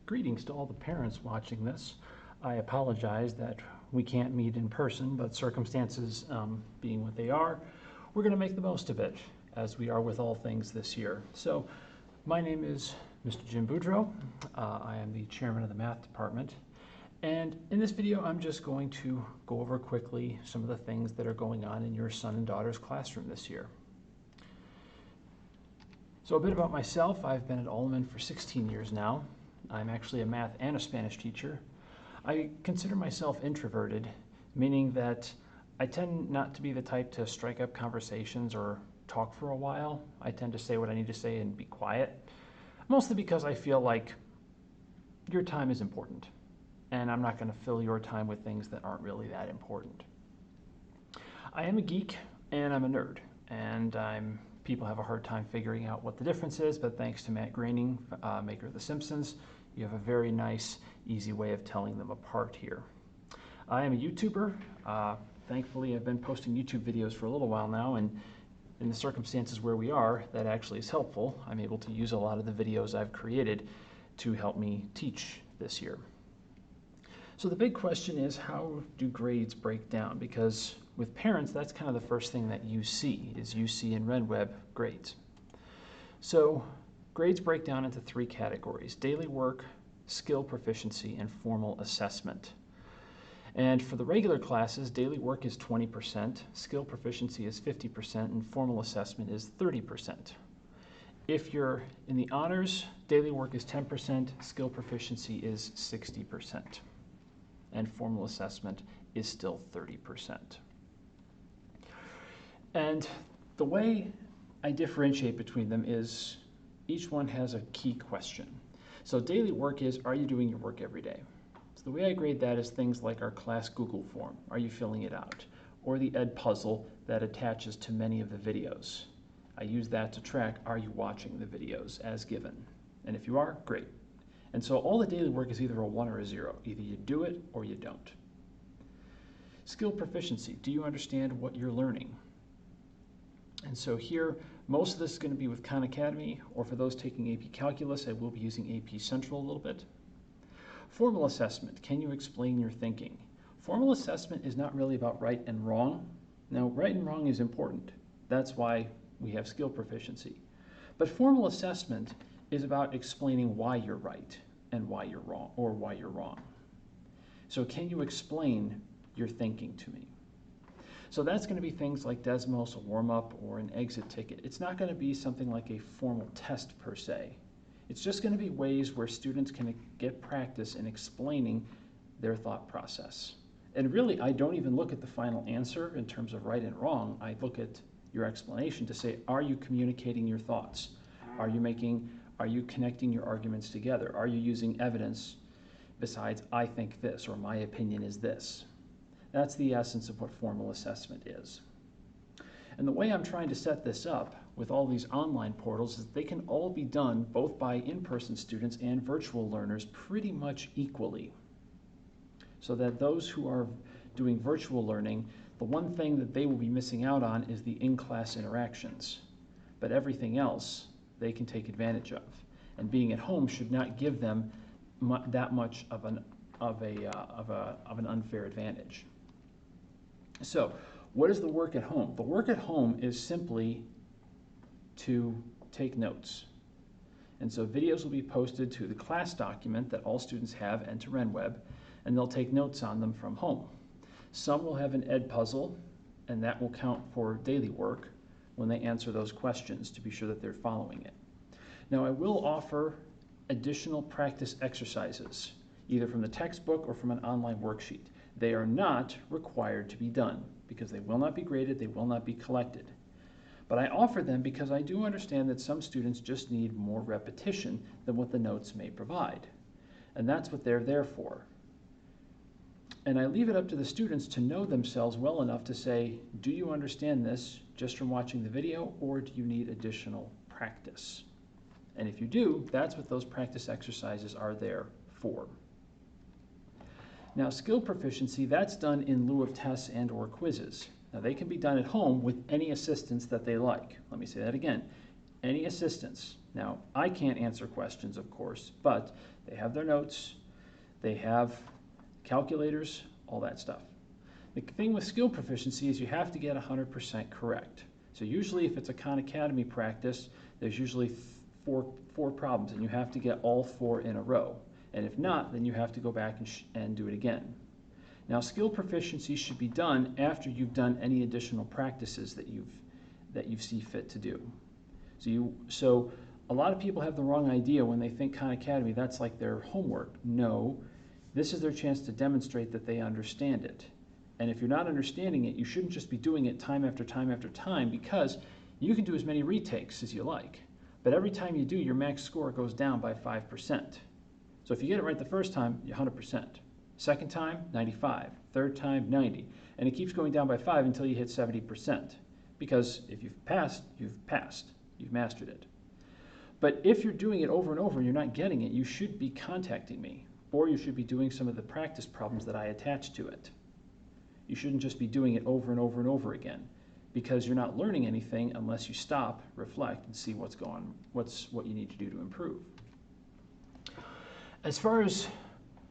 Greetings to all the parents watching this. I apologize that we can't meet in person, but circumstances being what they are, we're going to make the most of it, as we are with all things this year. So, my name is Mr. Jim Boudreau. I am the chairman of the math department. And in this video, I'm just going to go over quickly some of the things that are going on in your son and daughter's classroom this year. So a bit about myself. I've been at Alleman for 16 years now. I'm actually a math and a Spanish teacher. I consider myself introverted, meaning that I tend not to be the type to strike up conversations or talk for a while. I tend to say what I need to say and be quiet, mostly because I feel like your time is important, and I'm not going to fill your time with things that aren't really that important. I am a geek, and I'm a nerd, and people have a hard time figuring out what the difference is, but thanks to Matt Groening, maker of The Simpsons, you have a very nice, easy way of telling them apart here. I am a YouTuber. Thankfully, I've been posting YouTube videos for a little while now, and in the circumstances where we are, that actually is helpful. I'm able to use a lot of the videos I've created to help me teach this year. So the big question is, how do grades break down? Because with parents, that's kind of the first thing that you see, is you see in RenWeb grades. So grades break down into three categories: daily work, skill proficiency, and formal assessment. And for the regular classes, daily work is 20%, skill proficiency is 50%, and formal assessment is 30%. If you're in the honors, daily work is 10%, skill proficiency is 60%, and formal assessment is still 30%. And the way I differentiate between them is each one has a key question. So daily work is, are you doing your work every day? So the way I grade that is things like our class Google form, are you filling it out? Or the Ed puzzle that attaches to many of the videos. I use that to track, are you watching the videos as given? And if you are, great. And so all the daily work is either a 1 or a 0. Either you do it or you don't. Skill proficiency, do you understand what you're learning? And so here, most of this is going to be with Khan Academy, or for those taking AP Calculus, I will be using AP Central a little bit. Formal assessment, can you explain your thinking? Formal assessment is not really about right and wrong. Now, right and wrong is important. That's why we have skill proficiency. But formal assessment is about explaining why you're right and why you're wrong, or why you're wrong. So can you explain your thinking to me? So that's going to be things like Desmos, a warm-up, or an exit ticket. It's not going to be something like a formal test per se. It's just going to be ways where students can get practice in explaining their thought process. And really, I don't even look at the final answer in terms of right and wrong. I look at your explanation to say, are you communicating your thoughts? Are you connecting your arguments together? Are you using evidence besides, I think this, or my opinion is this? That's the essence of what formal assessment is. And the way I'm trying to set this up with all these online portals is they can all be done both by in-person students and virtual learners pretty much equally. So that those who are doing virtual learning, the one thing that they will be missing out on is the in-class interactions. But everything else they can take advantage of. And being at home should not give them that much of an unfair advantage. So, what is the work at home? The work at home is simply to take notes. And so videos will be posted to the class document that all students have and to RenWeb, and they'll take notes on them from home. Some will have an Ed puzzle, and that will count for daily work when they answer those questions to be sure that they're following it. Now, I will offer additional practice exercises, either from the textbook or from an online worksheet. They are not required to be done because they will not be graded, they will not be collected. But I offer them because I do understand that some students just need more repetition than what the notes may provide. And that's what they're there for. And I leave it up to the students to know themselves well enough to say, do you understand this just from watching the video, or do you need additional practice? And if you do, that's what those practice exercises are there for. Now, skill proficiency, that's done in lieu of tests and or quizzes. Now, they can be done at home with any assistance that they like. Let me say that again. Any assistance. Now, I can't answer questions, of course, but They have their notes, they have calculators, all that stuff. The thing with skill proficiency is you have to get 100% correct. So usually if it's a Khan Academy practice, there's usually four problems, and you have to get all 4 in a row. And if not, then you have to go back and do it again. Now, skill proficiency should be done after you've done any additional practices that you see fit to do. So a lot of people have the wrong idea when they think Khan Academy, that's like their homework. No, this is their chance to demonstrate that they understand it. And if you're not understanding it, you shouldn't just be doing it time after time after time, because you can do as many retakes as you like. But every time you do, your max score goes down by 5%. So if you get it right the first time, you're 100%. Second time, 95. Third time, 90. And it keeps going down by 5 until you hit 70%. Because if you've passed, you've passed. You've mastered it. But if you're doing it over and over and you're not getting it, you should be contacting me. Or you should be doing some of the practice problems that I attach to it. You shouldn't just be doing it over and over and over again, because you're not learning anything unless you stop, reflect, and see what you need to do to improve. As far as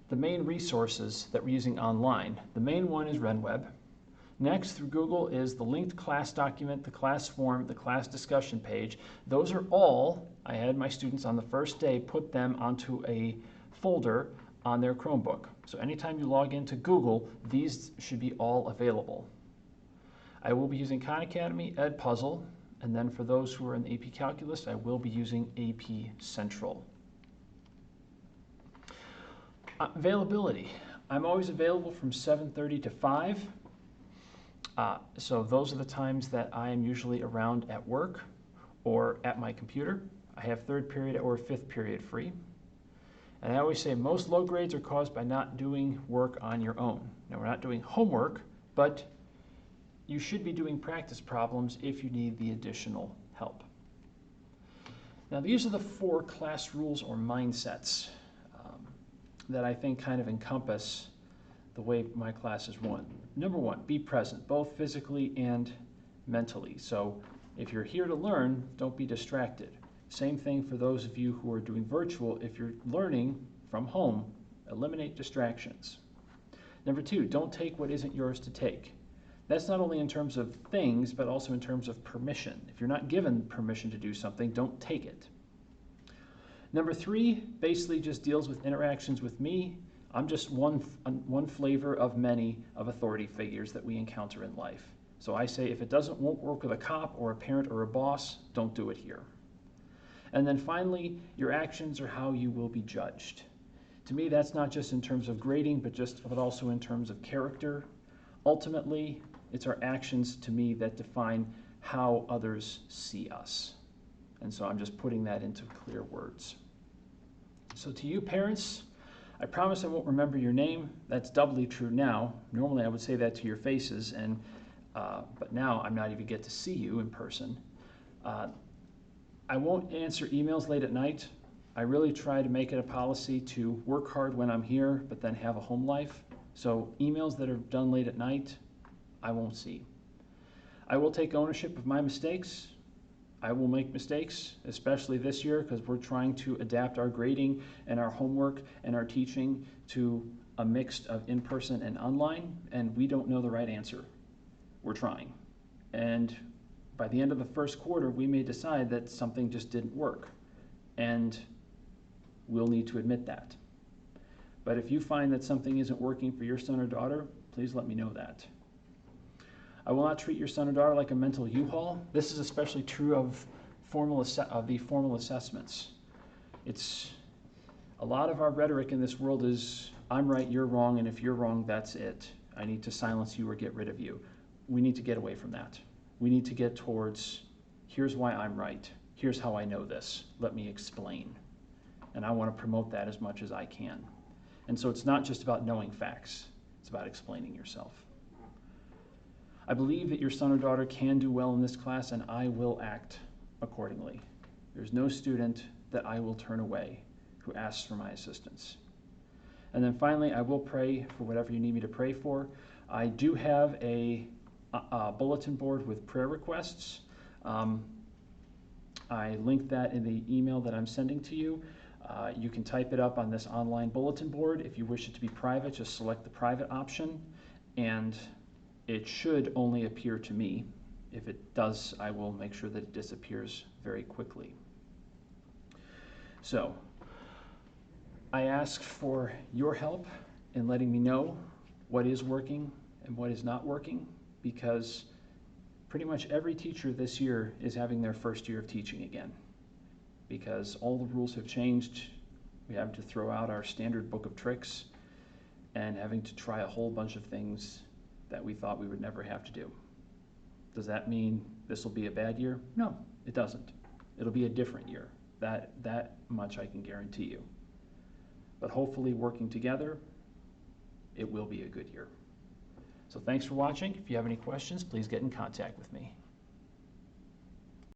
the main resources that we're using online, the main one is RenWeb. Next, through Google, is the linked class document, the class form, the class discussion page. Those are all, I had my students on the first day put them onto a folder on their Chromebook. So anytime you log into Google, these should be all available. I will be using Khan Academy, Edpuzzle, and then for those who are in AP Calculus, I will be using AP Central. Availability. I'm always available from 7:30 to 5. So those are the times that I am usually around at work or at my computer. I have 3rd period or 5th period free. And I always say most low grades are caused by not doing work on your own. Now, we're not doing homework, but you should be doing practice problems if you need the additional help. Now, these are the 4 class rules or mindsets that I think kind of encompass the way my class is run. Number 1, be present, both physically and mentally. So if you're here to learn, don't be distracted. Same thing for those of you who are doing virtual. If you're learning from home, eliminate distractions. Number 2, don't take what isn't yours to take. That's not only in terms of things, but also in terms of permission. If you're not given permission to do something, don't take it. Number 3 basically just deals with interactions with me. I'm just one flavor of many of authority figures that we encounter in life. So I say if it won't work with a cop or a parent or a boss, don't do it here. And then finally, your actions are how you will be judged. To me, that's not just in terms of grading, but also in terms of character. Ultimately, it's our actions, to me, that define how others see us. And so I'm just putting that into clear words. So to you parents, I promise I won't remember your name. That's doubly true now. Normally I would say that to your faces, but now I'm not even get to see you in person. I won't answer emails late at night. I really try to make it a policy to work hard when I'm here, but then have a home life. So emails that are done late at night, I won't see. I will take ownership of my mistakes. I will make mistakes, especially this year, because we're trying to adapt our grading and our homework and our teaching to a mix of in-person and online, and we don't know the right answer. We're trying. And by the end of the first quarter, we may decide that something just didn't work, and we'll need to admit that. But if you find that something isn't working for your son or daughter, please let me know that. I will not treat your son or daughter like a mental U-Haul. This is especially true of the formal assessments. It's a lot of our rhetoric in this world is, I'm right, you're wrong, and if you're wrong, that's it. I need to silence you or get rid of you. We need to get away from that. We need to get towards, here's why I'm right. Here's how I know this. Let me explain. And I want to promote that as much as I can. And so it's not just about knowing facts. It's about explaining yourself. I believe that your son or daughter can do well in this class, and I will act accordingly. There's no student that I will turn away who asks for my assistance. And then finally, I will pray for whatever you need me to pray for. I do have a bulletin board with prayer requests. I linked that in the email that I'm sending to you. You can type it up on this online bulletin board. If you wish it to be private, just select the private option, and it should only appear to me. If it does, I will make sure that it disappears very quickly. So, I ask for your help in letting me know what is working and what is not working, because pretty much every teacher this year is having their first year of teaching again, because all the rules have changed. We have to throw out our standard book of tricks and having to try a whole bunch of things that we thought we would never have to do. Does that mean this will be a bad year? No, it doesn't. It'll be a different year. That much I can guarantee you. But hopefully, working together, it will be a good year. So thanks for watching. If you have any questions, please get in contact with me.